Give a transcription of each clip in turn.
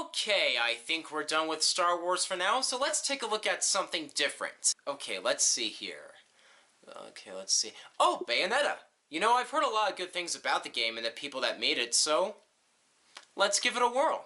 Okay, I think we're done with Star Wars for now, so let's take a look at something different. Okay, let's see here. Okay, let's see. Oh, Bayonetta! You know, I've heard a lot of good things about the game and the people that made it, so let's give it a whirl.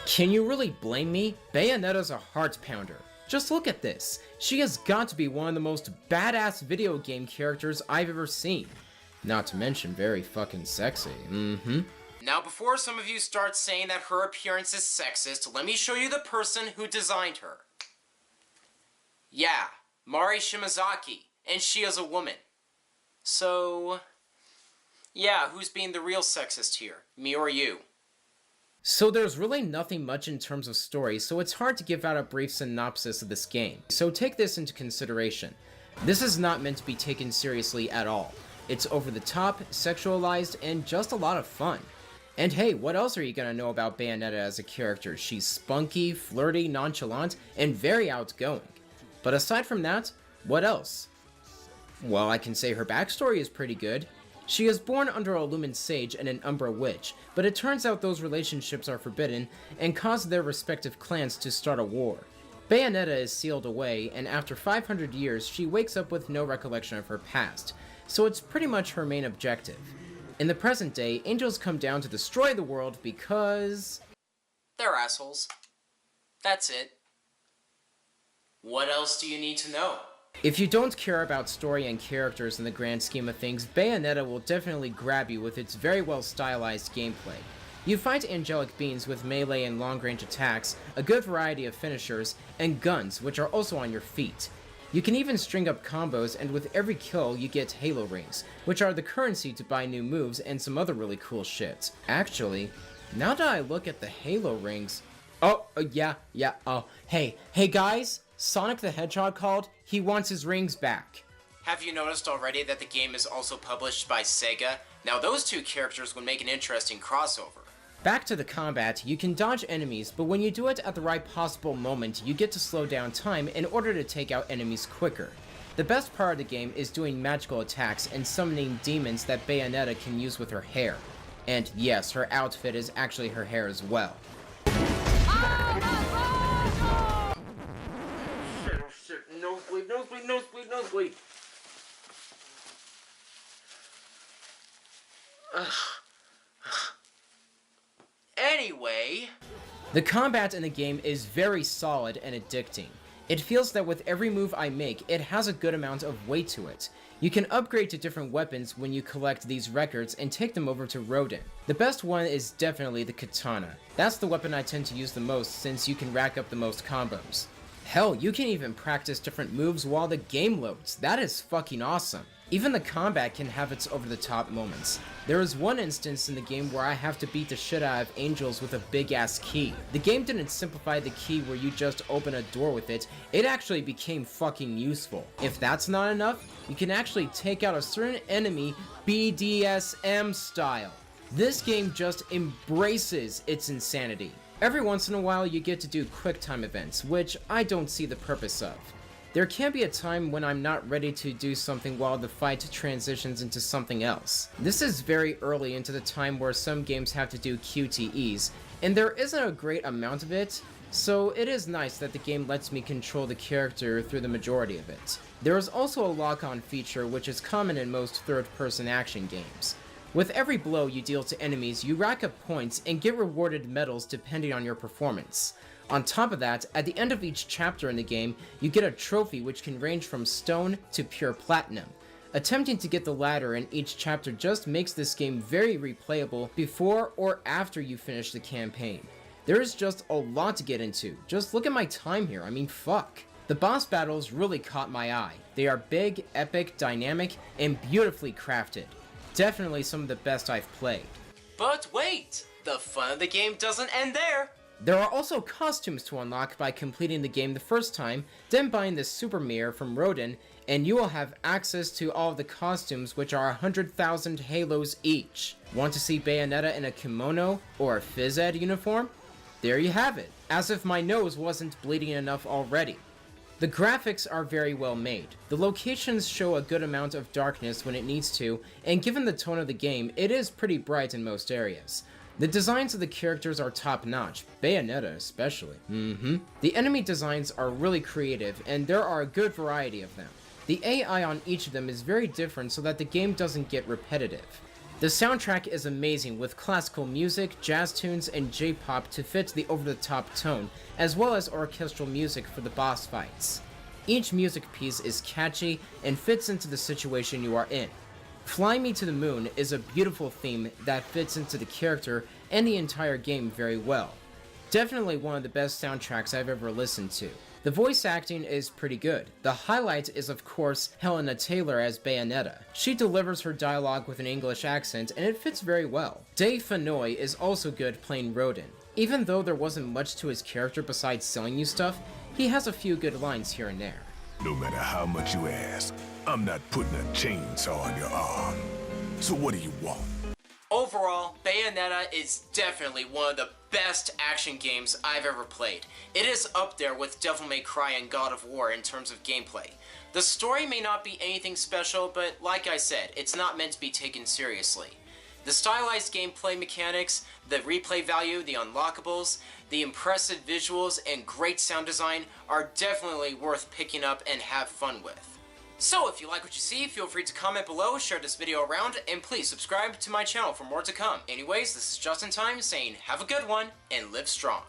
Can you really blame me? Bayonetta's a heart pounder. Just look at this. She has got to be one of the most badass video game characters I've ever seen. Not to mention very fucking sexy. Now before some of you start saying that her appearance is sexist, let me show you the person who designed her. Yeah, Mari Shimazaki, and she is a woman. So, yeah, who's being the real sexist here? Me or you? So there's really nothing much in terms of story, so it's hard to give out a brief synopsis of this game. So take this into consideration. This is not meant to be taken seriously at all. It's over the top, sexualized, and just a lot of fun. And hey, what else are you gonna know about Bayonetta as a character? She's spunky, flirty, nonchalant, and very outgoing. But aside from that, what else? Well, I can say her backstory is pretty good. She is born under a Lumen Sage and an Umbra Witch, but it turns out those relationships are forbidden and cause their respective clans to start a war. Bayonetta is sealed away, and after 500 years, she wakes up with no recollection of her past, so it's pretty much her main objective. In the present day, angels come down to destroy the world because... they're assholes. That's it. What else do you need to know? If you don't care about story and characters in the grand scheme of things, Bayonetta will definitely grab you with its very well stylized gameplay. You fight angelic beings with melee and long-range attacks, a good variety of finishers, and guns, which are also on your feet. You can even string up combos, and with every kill you get Halo Rings, which are the currency to buy new moves and some other really cool shit. Actually, now that I look at the Halo Rings... Hey guys! Sonic the Hedgehog called, he wants his rings back. Have you noticed already that the game is also published by Sega? Now those two characters would make an interesting crossover. Back to the combat, you can dodge enemies, but when you do it at the right possible moment, you get to slow down time in order to take out enemies quicker. The best part of the game is doing magical attacks and summoning demons that Bayonetta can use with her hair. And yes, her outfit is actually her hair as well. Nosebleed. Anyway... the combat in the game is very solid and addicting. It feels that with every move I make, it has a good amount of weight to it. You can upgrade to different weapons when you collect these records and take them over to Rodin. The best one is definitely the katana. That's the weapon I tend to use the most since you can rack up the most combos. Hell, you can even practice different moves while the game loads. That is fucking awesome. Even the combat can have its over-the-top moments. There is one instance in the game where I have to beat the shit out of angels with a big-ass key. The game didn't simplify the key where you just open a door with it, it actually became fucking useful. If that's not enough, you can actually take out a certain enemy BDSM style. This game just embraces its insanity. Every once in a while you get to do quick time events, which I don't see the purpose of. There can be a time when I'm not ready to do something while the fight transitions into something else. This is very early into the time where some games have to do QTEs, and there isn't a great amount of it, so it is nice that the game lets me control the character through the majority of it. There is also a lock-on feature which is common in most third-person action games. With every blow you deal to enemies, you rack up points and get rewarded medals depending on your performance. On top of that, at the end of each chapter in the game, you get a trophy which can range from stone to pure platinum. Attempting to get the latter in each chapter just makes this game very replayable before or after you finish the campaign. There is just a lot to get into. Just look at my time here, I mean fuck. The boss battles really caught my eye. They are big, epic, dynamic, and beautifully crafted. Definitely some of the best I've played. But wait! The fun of the game doesn't end there! There are also costumes to unlock by completing the game the first time, then buying the Super Mirror from Rodin, and you will have access to all of the costumes, which are 100,000 halos each. Want to see Bayonetta in a kimono or a phys ed uniform? There you have it, as if my nose wasn't bleeding enough already. The graphics are very well made. The locations show a good amount of darkness when it needs to, and given the tone of the game, it is pretty bright in most areas. The designs of the characters are top-notch, Bayonetta especially. The enemy designs are really creative, and there are a good variety of them. The AI on each of them is very different so that the game doesn't get repetitive. The soundtrack is amazing with classical music, jazz tunes, and J-pop to fit the over-the-top tone, as well as orchestral music for the boss fights. Each music piece is catchy and fits into the situation you are in. Fly Me to the Moon is a beautiful theme that fits into the character and the entire game very well. Definitely one of the best soundtracks I've ever listened to. The voice acting is pretty good. The highlight is of course Helena Taylor as Bayonetta. She delivers her dialogue with an English accent and it fits very well. Dave Fanoy is also good playing Rodin. Even though there wasn't much to his character besides selling you stuff, he has a few good lines here and there. No matter how much you ask, I'm not putting a chainsaw on your arm. So what do you want? Overall, Bayonetta is definitely one of the best action games I've ever played. It is up there with Devil May Cry and God of War in terms of gameplay. The story may not be anything special, but like I said, it's not meant to be taken seriously. The stylized gameplay mechanics, the replay value, the unlockables, the impressive visuals, and great sound design are definitely worth picking up and have fun with. So if you like what you see, feel free to comment below, share this video around, and please subscribe to my channel for more to come. Anyways, this is JustInTime saying have a good one and live strong.